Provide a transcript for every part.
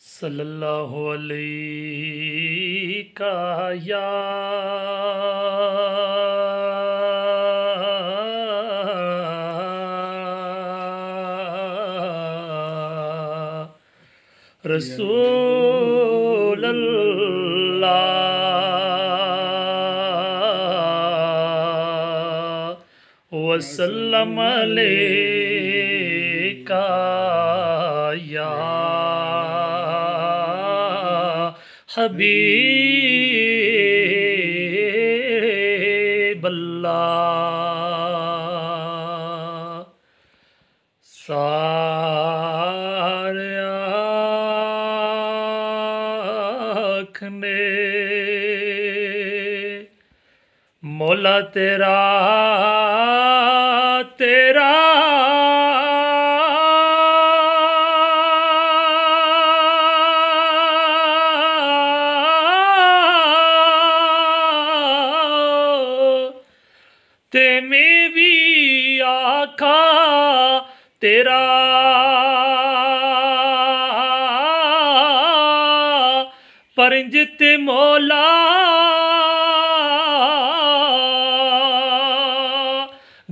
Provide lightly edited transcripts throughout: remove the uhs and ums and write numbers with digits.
सल्लल्लाहु अलैका या रसूल अल्लाह वसल्लम अलैका या हबीब अल्लाह। सारे आँखने मौला तेरा तेरा ते मैं भी आखा तेरा परंजित मौला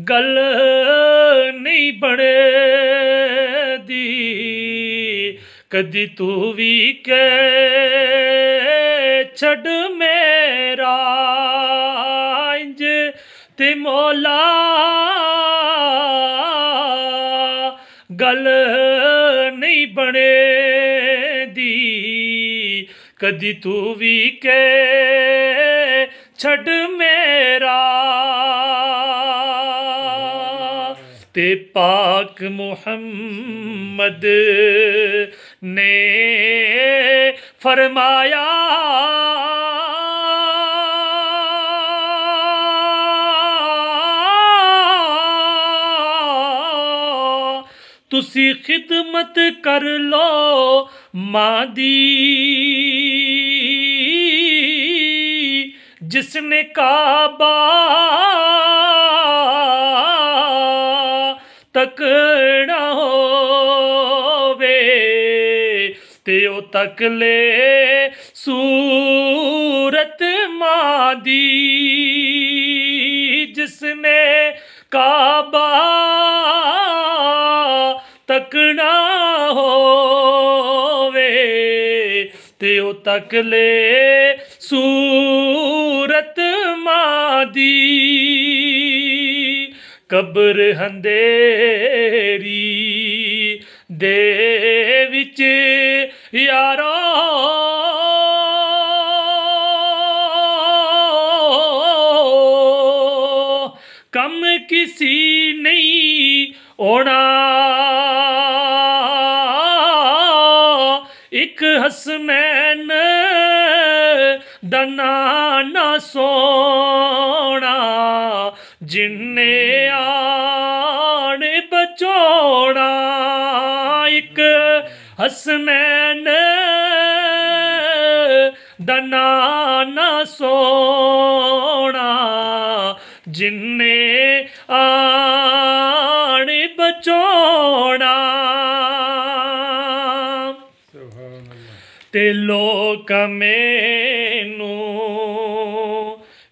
गल नहीं बने दी कदी तू भी कह छड़ मेरा इंज ते मौला गल नहीं बने दी कदी तू भी कह छड़ मेरा ते पाक मुहम्मद ने फरमाया तुसी खिदमत कर लो मां दी जिसने काबा तकना होवे ते ओ तक ले सूरत मां दी जिसने काबा तकना होवे ते ओ तक ले सूरत मां दी कब्र अंधेरी दे विच यारो कम किसी नहीं होना एक हसनैन दना ना सोना जिन्ने आन बचोना एक हसनैन दना ना सोना जिन्ने आन बचोना ते लोक मैनू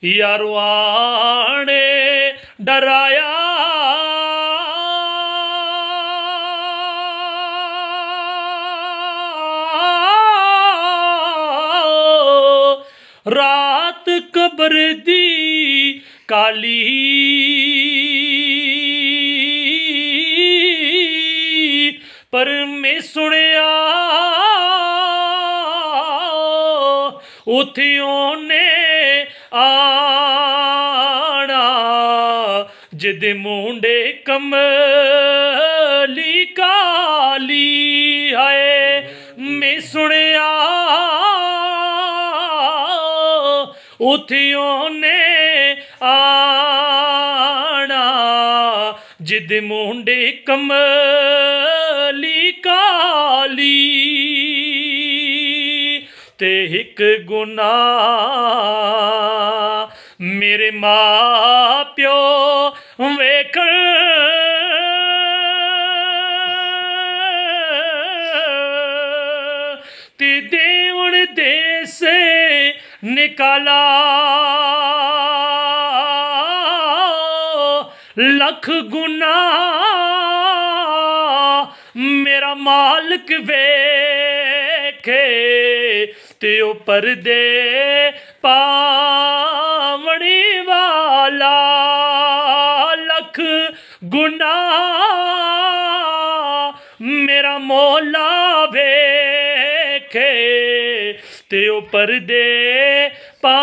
यारो आने डराया रात कब्र दी काली पर मैं सुनिया उथे ओने आना जिदे मुंडे कमली काली है मैं सुनिया उथे ओने आना जिदे मुंडे कमली काली ते एक गुनाह मेरे मां प्यो वेख देवण देश निकाला लख गुना मेरा मालिक वेखे ते ओ परदे पावणी वाला लख गुना मेरा मौला वेखे ते ओ परदे पा